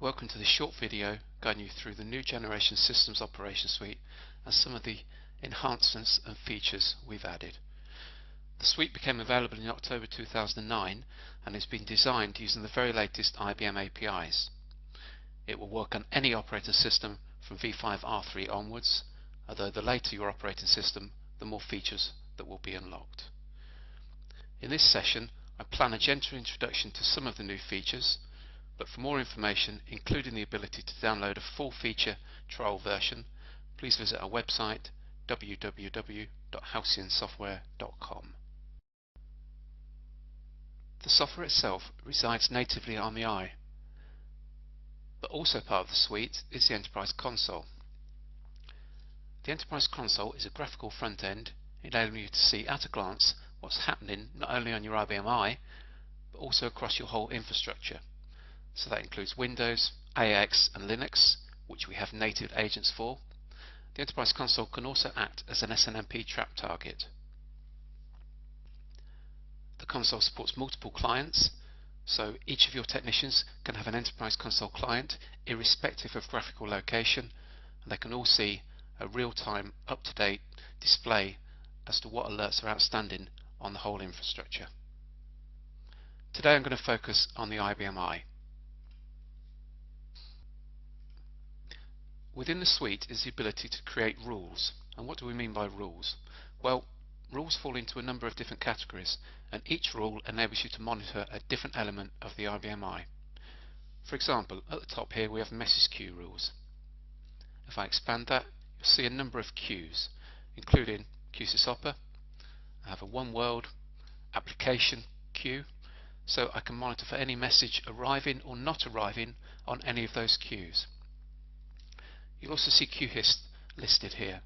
Welcome to this short video guiding you through the new generation Systems Operations Suite and some of the enhancements and features we've added. The suite became available in October 2009 and has been designed using the very latest IBM APIs. It will work on any operating system from v5.r3 onwards, although the later your operating system, the more features that will be unlocked. In this session, I plan a gentle introduction to some of the new features, but for more information, including the ability to download a full feature trial version, please visit our website www.halcyonsoftware.com. The software itself resides natively on the Eye, but also part of the suite is the Enterprise Console. The Enterprise Console is a graphical front end enabling you to see at a glance what's happening not only on your IBM Eye, but also across your whole infrastructure. So that includes Windows, AX and Linux, which we have native agents for. The Enterprise Console can also act as an SNMP trap target. The console supports multiple clients, so each of your technicians can have an Enterprise Console client irrespective of graphical location, and they can all see a real-time, up-to-date display as to what alerts are outstanding on the whole infrastructure. Today I'm going to focus on the IBM Eye. Within the suite is the ability to create rules. And what do we mean by rules? Well, rules fall into a number of different categories, and each rule enables you to monitor a different element of the IBM Eye. For example, at the top here we have message queue rules. If I expand that, you'll see a number of queues, including QSysOper. I have a one world application queue, so I can monitor for any message arriving or not arriving on any of those queues. You'll also see QHIST listed here.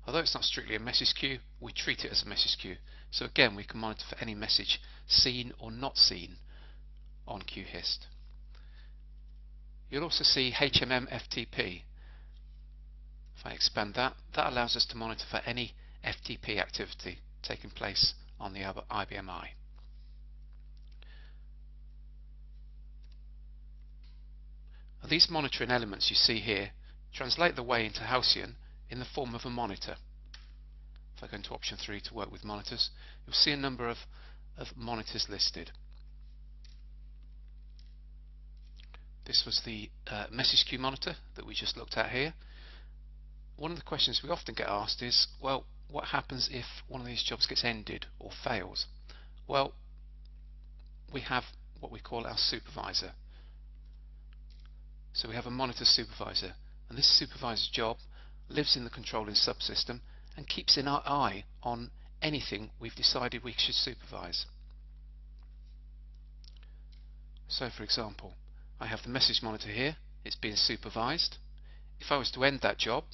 Although it's not strictly a message queue, we treat it as a message queue. So again, we can monitor for any message seen or not seen on QHIST. You'll also see HMM-FTP. If I expand that, that allows us to monitor for any FTP activity taking place on the IBM Eye. Now, these monitoring elements you see here translate the way into Halcyon in the form of a monitor. If I go into option 3 to work with monitors, you'll see a number of monitors listed. This was the message queue monitor that we just looked at here. One of the questions we often get asked is, well, what happens if one of these jobs gets ended or fails? Well, we have what we call our supervisor. So we have a monitor supervisor, and this supervisor's job lives in the controlling subsystem and keeps an eye on anything we've decided we should supervise. So for example, I have the message monitor here, it's being supervised. If I was to end that job,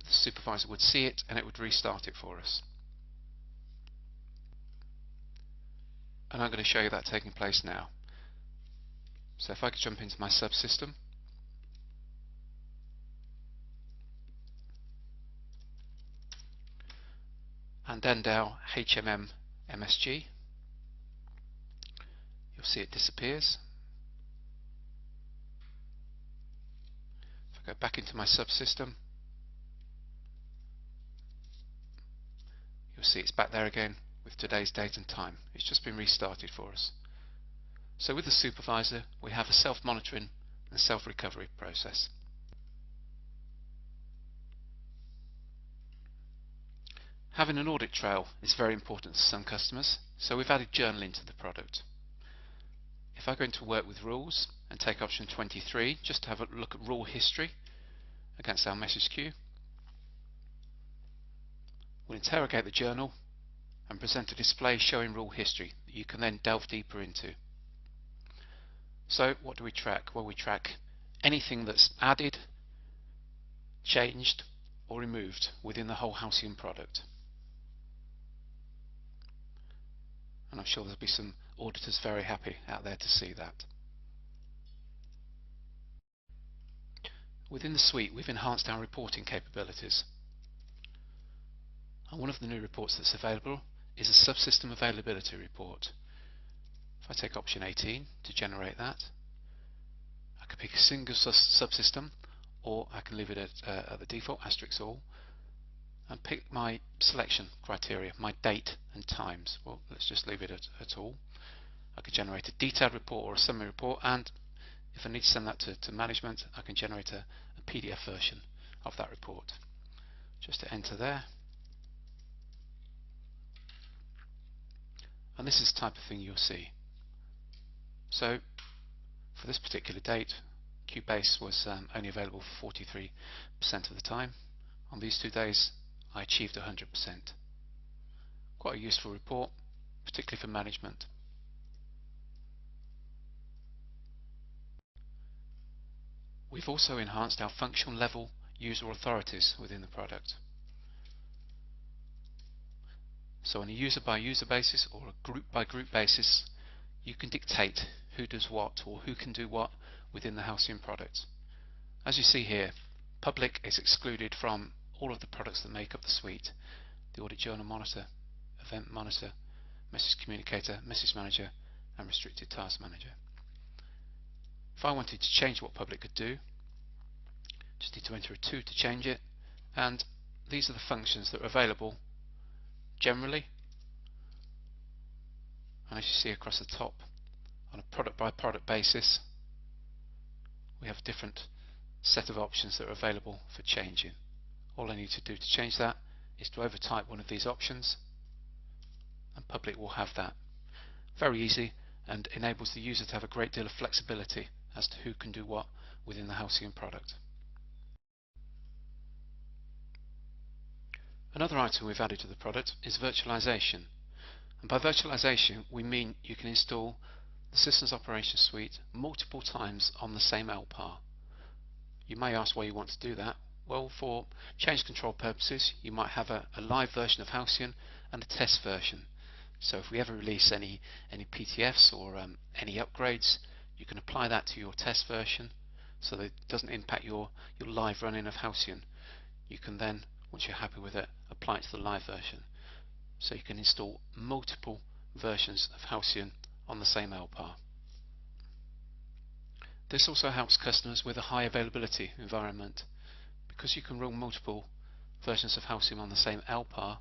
the supervisor would see it and it would restart it for us. And I'm going to show you that taking place now. So if I could jump into my subsystem, and then down HMM MSG, you'll see it disappears. If I go back into my subsystem, you'll see it's back there again with today's date and time. It's just been restarted for us. So with the supervisor, we have a self-monitoring and self-recovery process. Having an audit trail is very important to some customers, so we've added journaling to the product. If I go into work with rules and take option 23 just to have a look at rule history against our message queue, we'll interrogate the journal and present a display showing rule history that you can then delve deeper into. So what do we track? Well, we track anything that's added, changed or removed within the whole Halcyon product. And I'm sure there'll be some auditors very happy out there to see that. Within the suite, we've enhanced our reporting capabilities. And one of the new reports that's available is a subsystem availability report. If I take option 18 to generate that, I can a single subsystem, or I can leave it at the default asterisk all, and pick my selection criteria, my date and times. Well, let's just leave it at all. I could generate a detailed report or a summary report, and if I need to send that to management, I can generate a PDF version of that report. Just to enter there. And this is the type of thing you'll see. So for this particular date, Cubase was only available for 43% of the time. On these 2 days, I achieved 100%. Quite a useful report, particularly for management. We've also enhanced our functional level user authorities within the product. So on a user by user basis or a group by group basis, you can dictate who does what or who can do what within the Halcyon product. As you see here, public is excluded from all of the products that make up the suite: the Audit Journal Monitor, Event Monitor, Message Communicator, Message Manager, and Restricted Task Manager. If I wanted to change what public could do, just need to enter a 2 to change it, and these are the functions that are available generally. And as you see across the top, on a product by product basis, we have a different set of options that are available for changing. All I need to do to change that is to overtype one of these options, and public will have that. Very easy, and enables the user to have a great deal of flexibility as to who can do what within the Halcyon product. Another item we've added to the product is virtualization. And by virtualization, we mean you can install the Systems Operations Suite multiple times on the same LPAR. You may ask why you want to do that. Well, for change control purposes, you might have a live version of Halcyon and a test version. So if we ever release any PTFs or any upgrades, you can apply that to your test version so that it doesn't impact your live running of Halcyon. You can then, once you're happy with it, apply it to the live version. So you can install multiple versions of Halcyon on the same LPAR. This also helps customers with a high availability environment. Because you can run multiple versions of Halcyon on the same LPAR,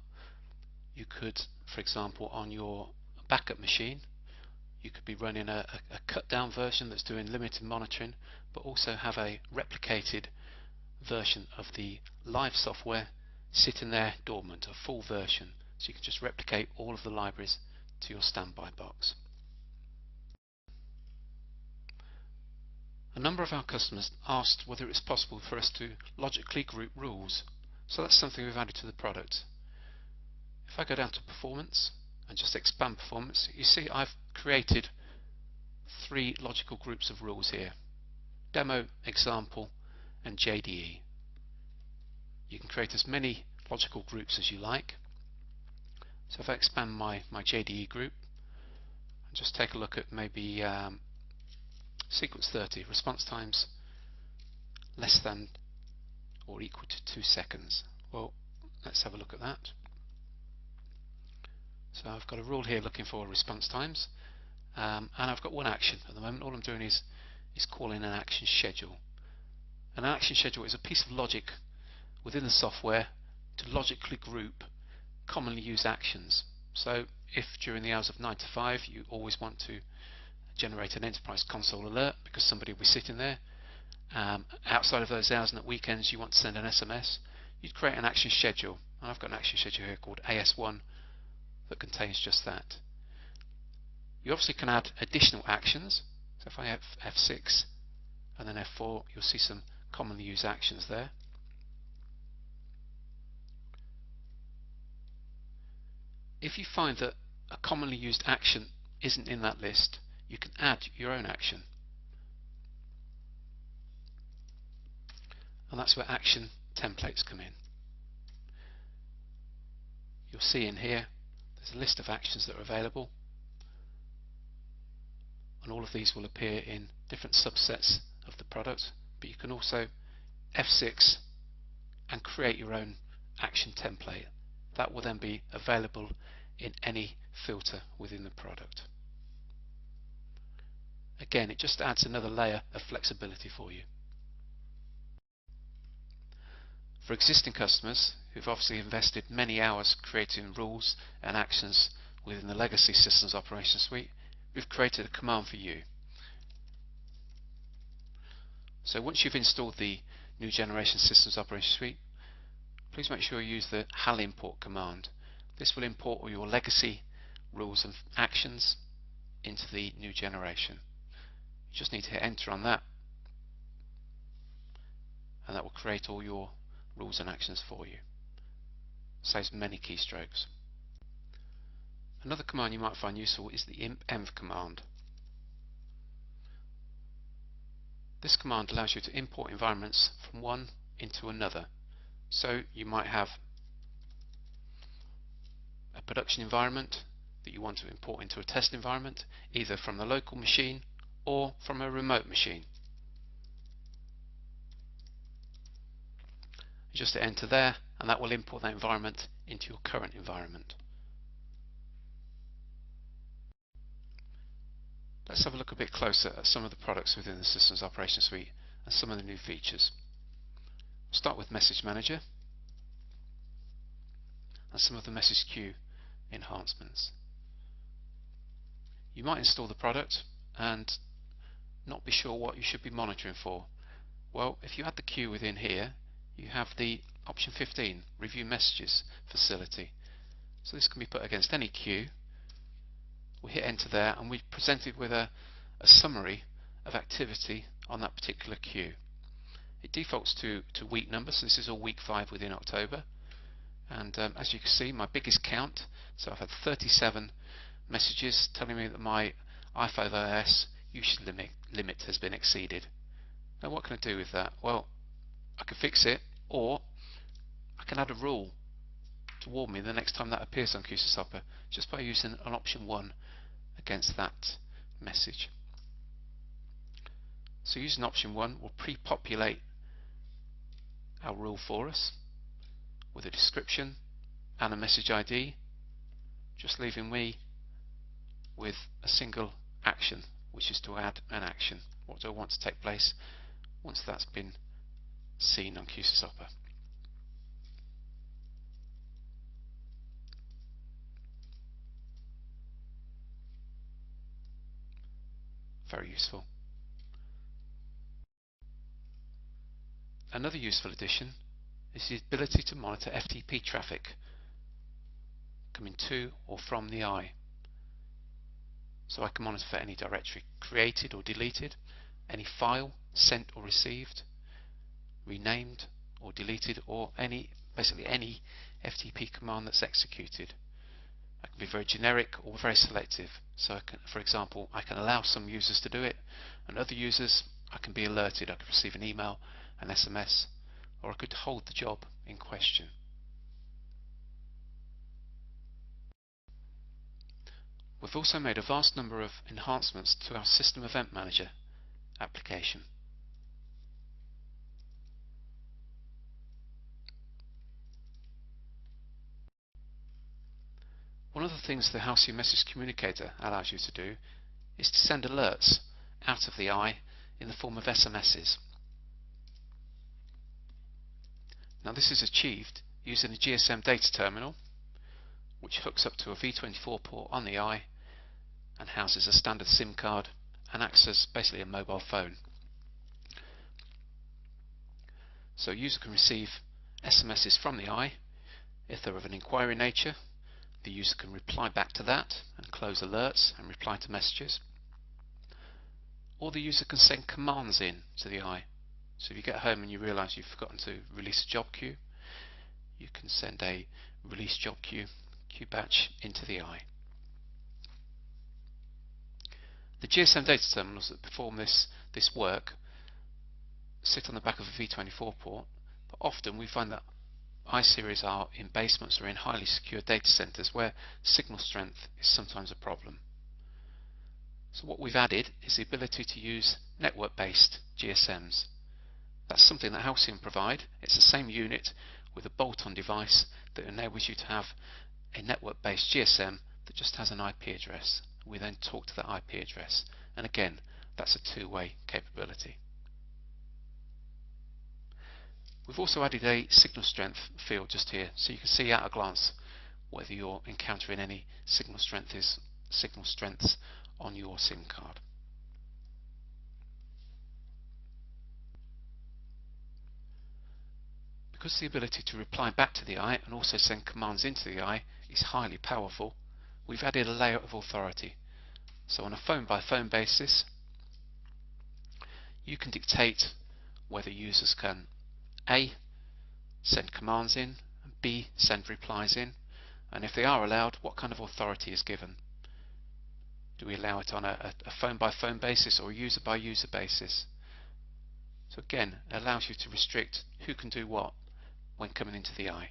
you could, for example, on your backup machine, you could be running a cut down version that's doing limited monitoring, but also have a replicated version of the live software sitting there dormant, a full version, so you can just replicate all of the libraries to your standby box. A number of our customers asked whether it's possible for us to logically group rules, so that's something we've added to the product. If I go down to Performance and just expand Performance, you see I've created 3 logical groups of rules here: Demo, Example, and JDE. You can create as many logical groups as you like. So if I expand my JDE group and just take a look at maybe sequence 30, response times less than or equal to 2 seconds. Well, let's have a look at that. So I've got a rule here looking for response times, and I've got one action at the moment. All I'm doing is calling an action schedule. An action schedule is a piece of logic within the software to logically group commonly used actions. So if during the hours of 9 to 5 you always want to generate an enterprise console alert because somebody will be sitting there, outside of those hours and at weekends you want to send an SMS, you'd create an action schedule. And I've got an action schedule here called AS1 that contains just that. You obviously can add additional actions. So if I have F6 and then F4, you'll see some commonly used actions there. If you find that a commonly used action isn't in that list, you can add your own action. And that's where action templates come in. You'll see in here there's a list of actions that are available, and all of these will appear in different subsets of the product, but you can also F6 and create your own action template. That will then be available in any filter within the product. Again, it just adds another layer of flexibility for you. For existing customers who've obviously invested many hours creating rules and actions within the legacy systems operation suite, we've created a command for you. So once you've installed the new generation systems operation suite, please make sure you use the HAL import command. This will import all your legacy rules and actions into the new generation. You just need to hit enter on that, and that will create all your rules and actions for you. Saves many keystrokes. Another command you might find useful is the impenv command. This command allows you to import environments from one into another. So you might have a production environment that you want to import into a test environment, either from the local machine or from a remote machine. You just hit enter there, and that will import that environment into your current environment. Let's have a look a bit closer at some of the products within the Systems Operation Suite and some of the new features. We'll start with Message Manager and some of the message queue enhancements. You might install the product and not be sure what you should be monitoring for. Well, if you add the queue within here, you have the option 15, Review Messages facility. So this can be put against any queue. We hit enter there, and we're presented with a summary of activity on that particular queue. It defaults to week number, so this is all week 5 within October. And as you can see, my biggest count, so I've had 37 messages telling me that my i5OS usage limit has been exceeded. Now what can I do with that? Well, I can fix it, or I can add a rule to warn me the next time that appears on Halcyonsoftware just by using an option 1 against that message. So using option 1 will pre-populate our rule for us with a description and a message ID, just leaving me with a single action, which is to add an action. What do I want to take place once that's been seen on Halcyonsoftware? Very useful. Another useful addition is the ability to monitor FTP traffic coming to or from the eye. So I can monitor for any directory created or deleted, any file sent or received, renamed or deleted, or basically any FTP command that's executed. I can be very generic or very selective. So I can, for example, I can allow some users to do it, and other users I can be alerted. I could receive an email, an SMS, or I could hold the job in question. We've also made a vast number of enhancements to our System Event Manager application. One of the things the Halcyon Message Communicator allows you to do is to send alerts out of the eye in the form of SMSs. Now this is achieved using a GSM data terminal, which hooks up to a V24 port on the eye and houses a standard SIM card and acts as basically a mobile phone. So a user can receive SMSs from the eye. If they're of an inquiry nature, the user can reply back to that and close alerts and reply to messages. Or the user can send commands in to the eye. So if you get home and you realise you've forgotten to release a job queue, you can send a release job queue batch into the eye. The GSM data terminals that perform this work sit on the back of a V24 port, but often we find that iSeries are in basements or in highly secure data centers where signal strength is sometimes a problem. So what we've added is the ability to use network-based GSMs. That's something that Halcyon provide. It's the same unit with a bolt-on device that enables you to have a network-based GSM that just has an IP address. We then talk to that IP address, and again, That's a two-way capability. We've also added a signal strength field just here, so you can see at a glance whether you're encountering any signal strengths on your SIM card. Because the ability to reply back to the eye and also send commands into the eye is highly powerful, we've added a layer of authority. So on a phone-by-phone basis, you can dictate whether users can A, send commands in, and B, send replies in, and if they are allowed, what kind of authority is given. Do we allow it on a phone-by-phone basis or a user-by-user basis? So again, it allows you to restrict who can do what when coming into the eye.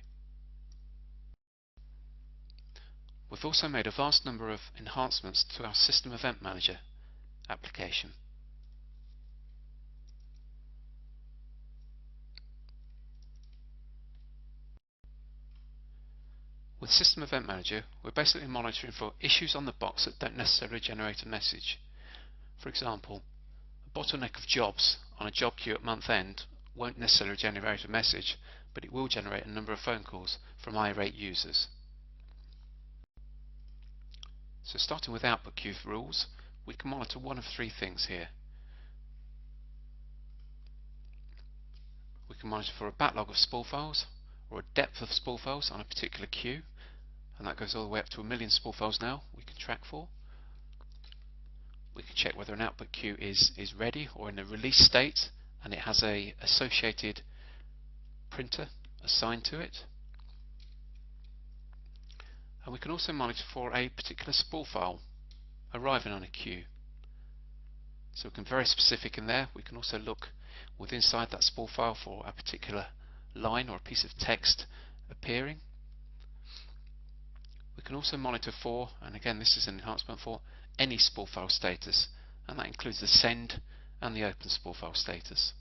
We've also made a vast number of enhancements to our System Event Manager application. With System Event Manager, we're basically monitoring for issues on the box that don't necessarily generate a message. For example, a bottleneck of jobs on a job queue at month end won't necessarily generate a message, but it will generate a number of phone calls from irate users. So starting with output queue rules, we can monitor one of three things here. We can monitor for a backlog of spool files or a depth of spool files on a particular queue, and that goes all the way up to 1 million spool files now we can track for. We can check whether an output queue is ready or in a release state and it has a associated printer assigned to it. And we can also monitor for a particular spool file arriving on a queue. So we can be very specific in there. We can also look inside that spool file for a particular line or a piece of text appearing. We can also monitor for, and again this is an enhancement for, any spool file status, and that includes the send and the open spool file status.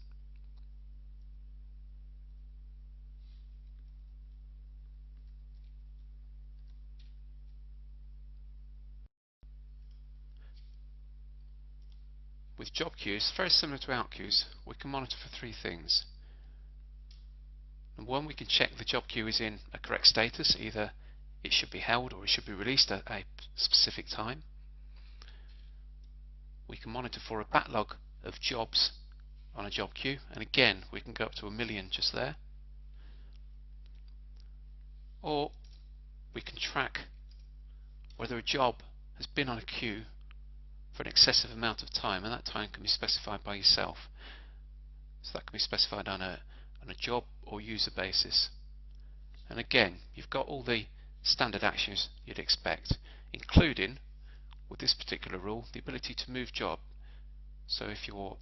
With job queues, very similar to out queues, we can monitor for three things. Number one, we can check the job queue is in a correct status, either it should be held or it should be released at a specific time. We can monitor for a backlog of jobs on a job queue, and again we can go up to 1 million just there. Or we can track whether a job has been on a queue for an excessive amount of time, and that time can be specified by yourself. So that can be specified on a job or user basis. And again, you've got all the standard actions you'd expect, including, with this particular rule, the ability to move job. So if your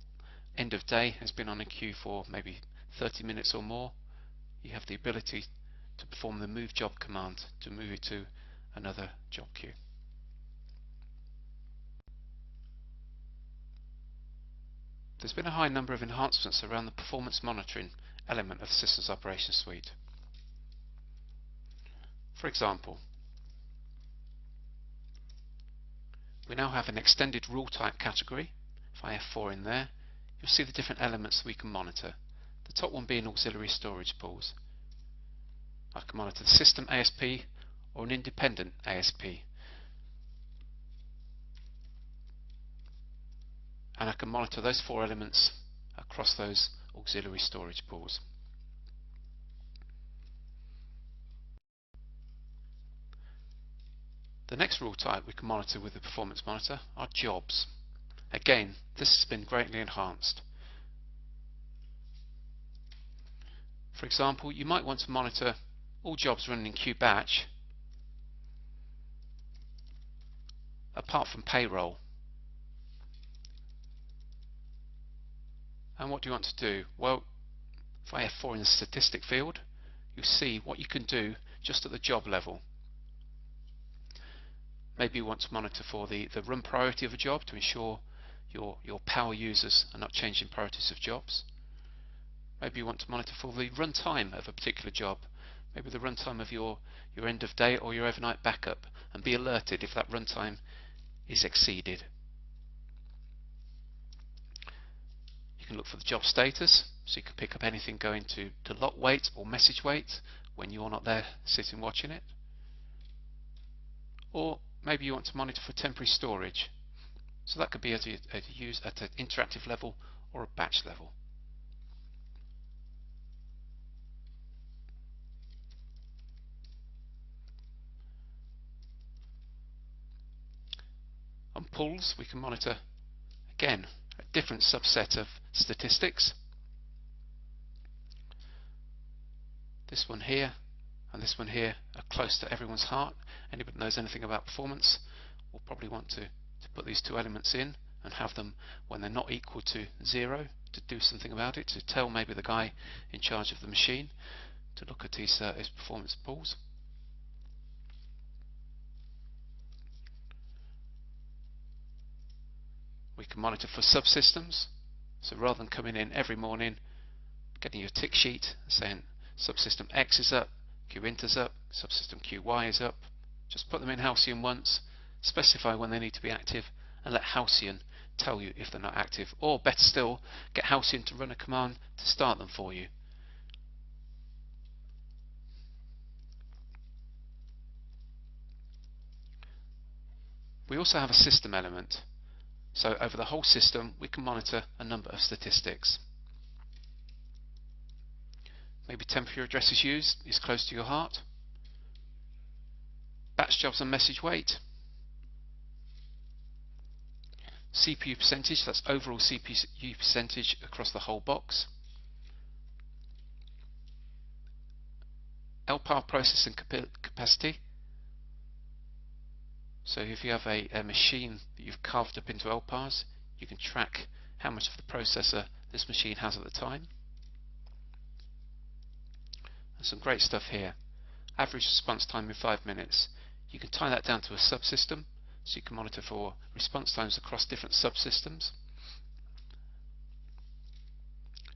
end of day has been on a queue for maybe 30 minutes or more, you have the ability to perform the move job command to move it to another job queue. There's been a high number of enhancements around the performance monitoring element of the Systems Operations Suite. For example, we now have an extended rule type category. If I have 4 in there, you'll see the different elements we can monitor. The top one being auxiliary storage pools. I can monitor the system ASP or an independent ASP. And I can monitor those 4 elements across those auxiliary storage pools. The next rule type we can monitor with the performance monitor are jobs. Again, this has been greatly enhanced. For example, you might want to monitor all jobs running in queue batch apart from payroll. And what do you want to do? Well, if I have 4 in the statistic field, you'll see what you can do just at the job level. Maybe you want to monitor for the run priority of a job to ensure your power users are not changing priorities of jobs. Maybe you want to monitor for the run time of a particular job, maybe the run time of your end of day or your overnight backup, and be alerted if that run time is exceeded. You can look for the job status, so you can pick up anything going to lot wait or message wait when you're not there sitting watching it. Or maybe you want to monitor for temporary storage, so that could be at an interactive level or a batch level. On pulls, we can monitor again a different subset of statistics. This one here and this one here are close to everyone's heart. Anybody that knows anything about performance will probably want to put these two elements in and have them when they're not equal to 0 to do something about it, to tell maybe the guy in charge of the machine to look at his performance pulls. We can monitor for subsystems, so rather than coming in every morning getting your tick sheet saying subsystem X is up, QInter's up, subsystem QY is up, just put them in Halcyon once, specify when they need to be active, and let Halcyon tell you if they're not active, or better still, get Halcyon to run a command to start them for you. We also have a system element, so over the whole system we can monitor a number of statistics. Maybe temporary addresses used is close to your heart. Batch jobs and message wait. CPU percentage, that's overall CPU percentage across the whole box. LPAR processing capacity. So if you have a machine that you've carved up into LPARs, you can track how much of the processor this machine has at the time. And some great stuff here. Average response time in 5 minutes. You can tie that down to a subsystem, so you can monitor for response times across different subsystems,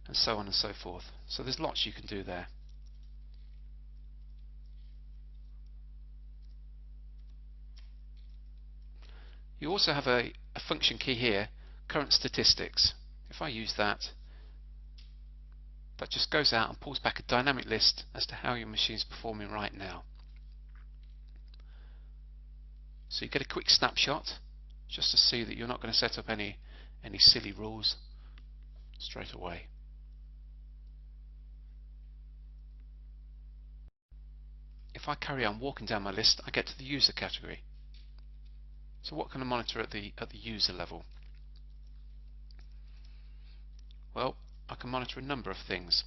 and so on and so forth. So there's lots you can do there. You also have a function key here, current statistics. If I use that, that just goes out and pulls back a dynamic list as to how your machine is performing right now. So you get a quick snapshot just to see that you're not going to set up any silly rules straight away. If I carry on walking down my list, I get to the user category. So what can I monitor at the user level? Well, I can monitor a number of things.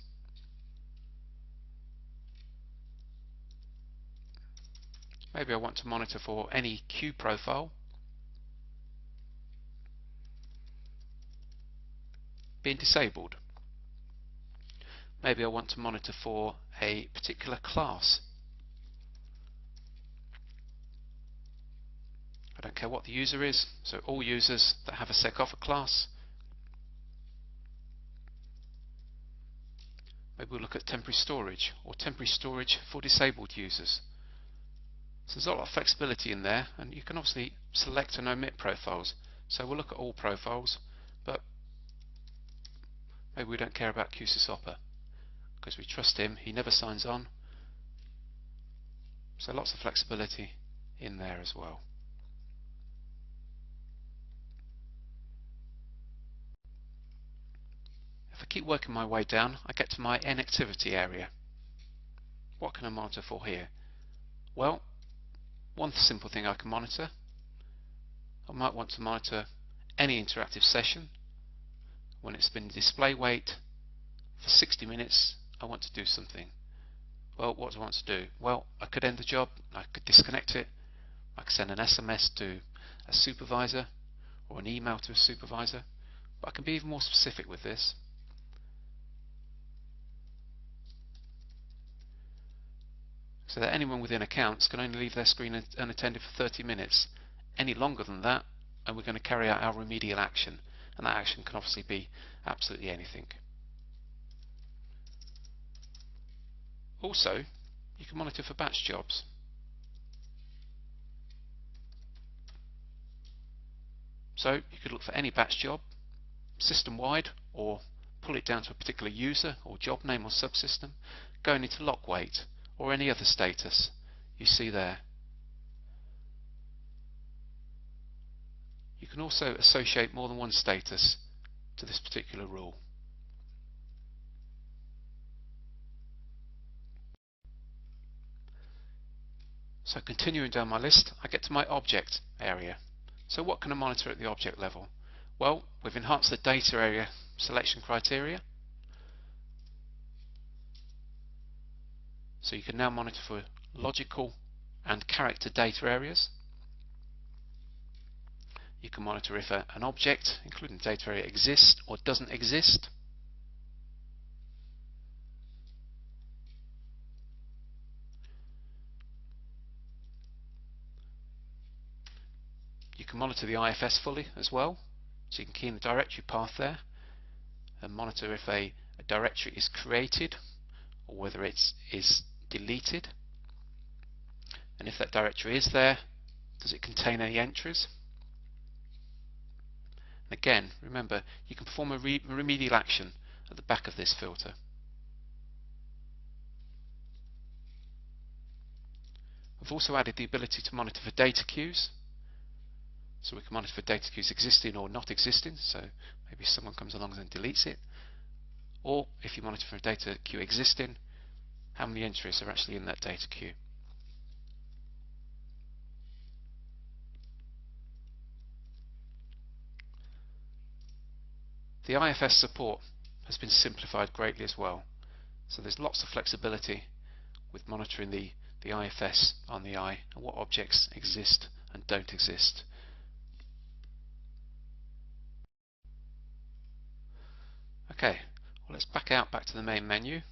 Maybe I want to monitor for any queue profile being disabled. Maybe I want to monitor for a particular class. I don't care what the user is, so all users that have a SecOffer class. Maybe we'll look at temporary storage, or temporary storage for disabled users. So there's a lot of flexibility in there, and you can obviously select and omit profiles. So we'll look at all profiles, but maybe we don't care about QSysOpper because we trust him, he never signs on. So lots of flexibility in there as well. If I keep working my way down, I get to my inactivity area. What can I monitor for here? Well, one simple thing I can monitor, I might want to monitor any interactive session. When it's been display wait for 60 minutes, I want to do something. Well, what do I want to do? Well, I could end the job, I could disconnect it, I could send an SMS to a supervisor or an email to a supervisor, but I can be even more specific with this. So that anyone within accounts can only leave their screen unattended for 30 minutes. Any longer than that, and we're going to carry out our remedial action, and that action can obviously be absolutely anything. Also, you can monitor for batch jobs. So you could look for any batch job, system-wide or pull it down to a particular user or job name or subsystem, going into lock weight or any other status you see there. You can also associate more than one status to this particular rule. So continuing down my list, I get to my object area. So what can I monitor at the object level? Well, we've enhanced the data area selection criteria. So you can now monitor for logical and character data areas. You can monitor if an object, including the data area, exists or doesn't exist. You can monitor the IFS fully as well. So you can key in the directory path there and monitor if a directory is created or whether it is deleted. And if that directory is there, does it contain any entries? And again, remember, you can perform a remedial action at the back of this filter. We've also added the ability to monitor for data queues. So we can monitor for data queues existing or not existing, so maybe someone comes along and deletes it. Or if you monitor for a data queue existing, how many entries are actually in that data queue. The IFS support has been simplified greatly as well. So there's lots of flexibility with monitoring the IFS on the eye and what objects exist and don't exist. Okay, well, let's back to the main menu and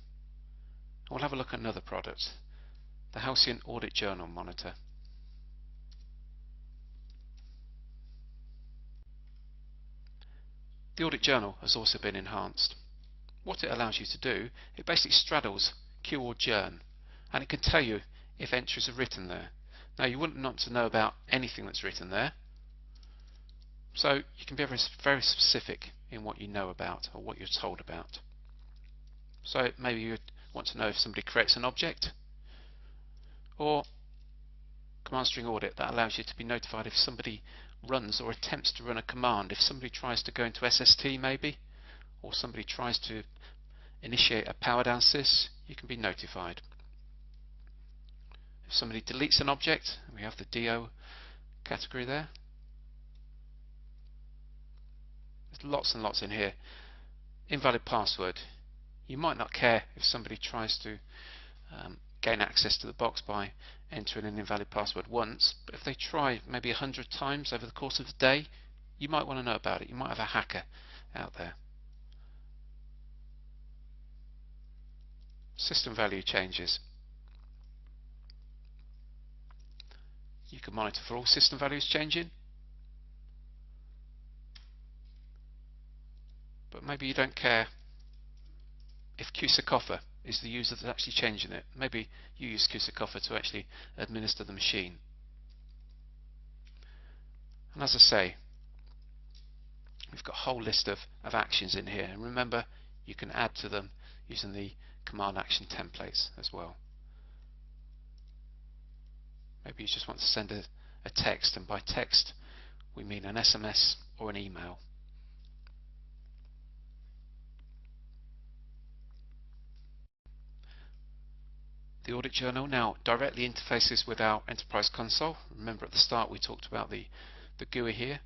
we'll have a look at another product, the Halcyon Audit Journal Monitor. The audit journal has also been enhanced. What it allows you to do, it basically straddles Q or Journ, and it can tell you if entries are written there. Now you wouldn't want to know about anything that's written there, so you can be very specific in what you know about or what you're told about. So maybe you want to know if somebody creates an object, or command string audit, that allows you to be notified if somebody runs or attempts to run a command. If somebody tries to go into SST maybe, or somebody tries to initiate a power down sys, you can be notified. If somebody deletes an object, we have the DO category there. There's lots and lots in here. Invalid password. You might not care if somebody tries to gain access to the box by entering an invalid password once, but if they try maybe 100 times over the course of the day, you might want to know about it. You might have a hacker out there. System value changes. You can monitor for all system values changing, but maybe you don't care if Kusakoffer is the user that's actually changing it. Maybe you use Kusakoffer to actually administer the machine. And as I say, we've got a whole list of actions in here, and remember, you can add to them using the command action templates as well. Maybe you just want to send a text, and by text we mean an SMS or an email. The audit journal now directly interfaces with our enterprise console. Remember at the start we talked about the GUI here,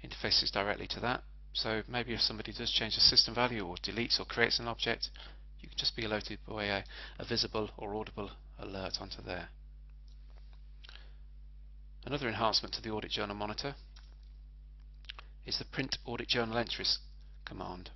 interfaces directly to that. So maybe if somebody does change a system value or deletes or creates an object, you can just be alerted by a visible or audible alert onto there. Another enhancement to the audit journal monitor is the print audit journal entries command.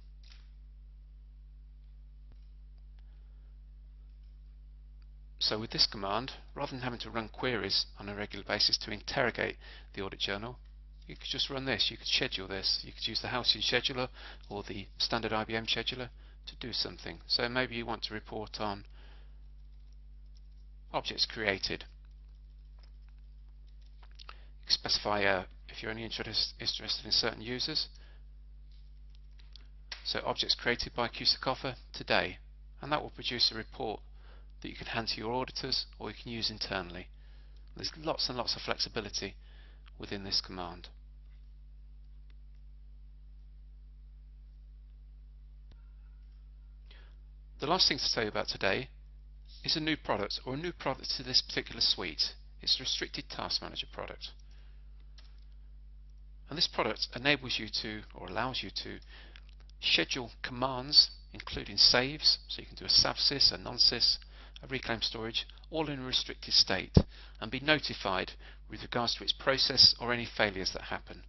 So with this command, rather than having to run queries on a regular basis to interrogate the audit journal, you could just run this. You could schedule this. You could use the Halcyon scheduler or the standard IBM scheduler to do something. So maybe you want to report on objects created. You can specify if you're only interested in certain users. So objects created by Halcyonsoftware today, and that will produce a report that you can hand to your auditors or you can use internally. There's lots and lots of flexibility within this command. The last thing to tell you about today is a new product, or a new product to this particular suite. It's the Restricted Task Manager product. And this product enables you to, or allows you to, schedule commands, including saves, so you can do a savsys, a non-sys, a reclaim storage, all in a restricted state, and be notified with regards to its process or any failures that happen.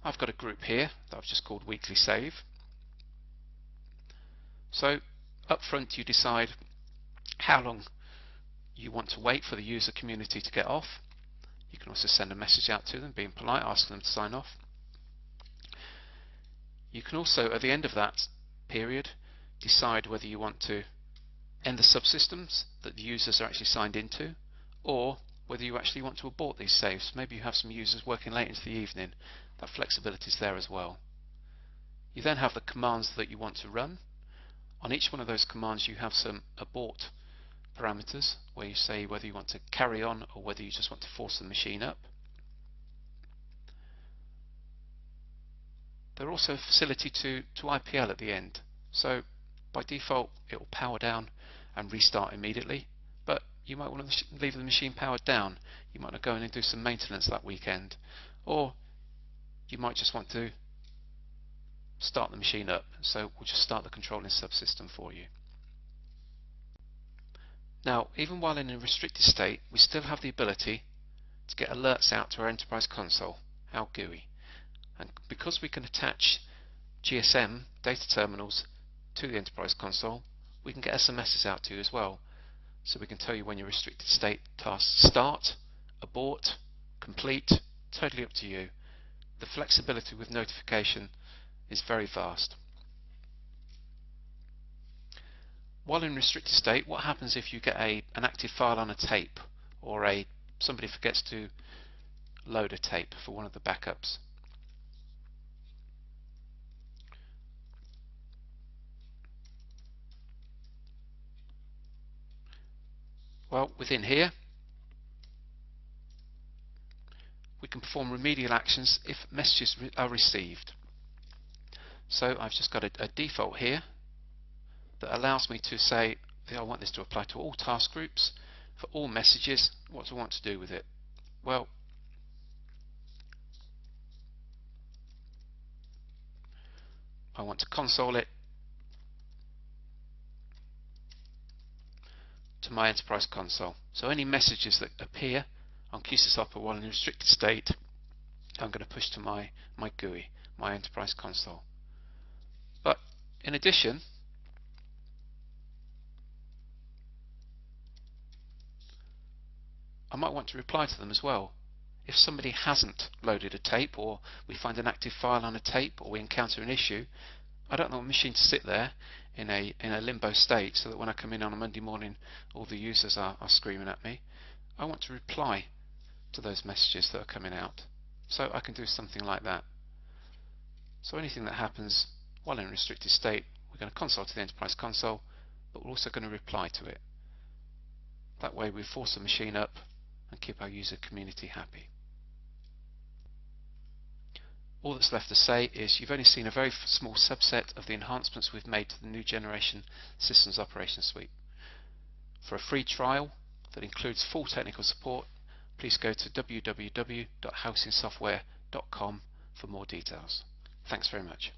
I've got a group here that I've just called weekly save. So up front you decide how long you want to wait for the user community to get off. You can also send a message out to them, being polite, asking them to sign off. You can also, at the end of that period, decide whether you want to end the subsystems that the users are actually signed into, or whether you actually want to abort these saves. Maybe you have some users working late into the evening. That flexibility is there as well. You then have the commands that you want to run. On each one of those commands you have some abort parameters where you say whether you want to carry on or whether you just want to force the machine up. There's also a facility to IPL at the end. So by default it will power down and restart immediately, but you might want to leave the machine powered down. You might want to go in and do some maintenance that weekend, or you might just want to start the machine up, so we'll just start the controlling subsystem for you. Now, even while in a restricted state, we still have the ability to get alerts out to our enterprise console, our GUI. And because we can attach GSM data terminals to the enterprise console, we can get SMSs out to you as well. So we can tell you when your restricted state tasks start, abort, complete, totally up to you. The flexibility with notification is very vast. While in restricted state, what happens if you get an active file on a tape, or somebody forgets to load a tape for one of the backups? Well, within here we can perform remedial actions if messages are received. So I've just got a default here that allows me to say I want this to apply to all task groups, for all messages. What do I want to do with it? Well, I want to console it to my enterprise console. So any messages that appear on Halcyonsoftware while in a restricted state, I'm going to push to my GUI, my enterprise console. But in addition, I might want to reply to them as well. If somebody hasn't loaded a tape, or we find an active file on a tape, or we encounter an issue, I don't want the machine to sit there in a limbo state so that when I come in on a Monday morning all the users are screaming at me. I want to reply to those messages that are coming out. So I can do something like that. So anything that happens while in a restricted state, we're going to console to the enterprise console, but we're also going to reply to it. That way we force the machine up and keep our user community happy. All that's left to say is you've only seen a very small subset of the enhancements we've made to the new generation Systems Operations Suite. For a free trial that includes full technical support, please go to www.halcyonsoftware.com for more details. Thanks very much.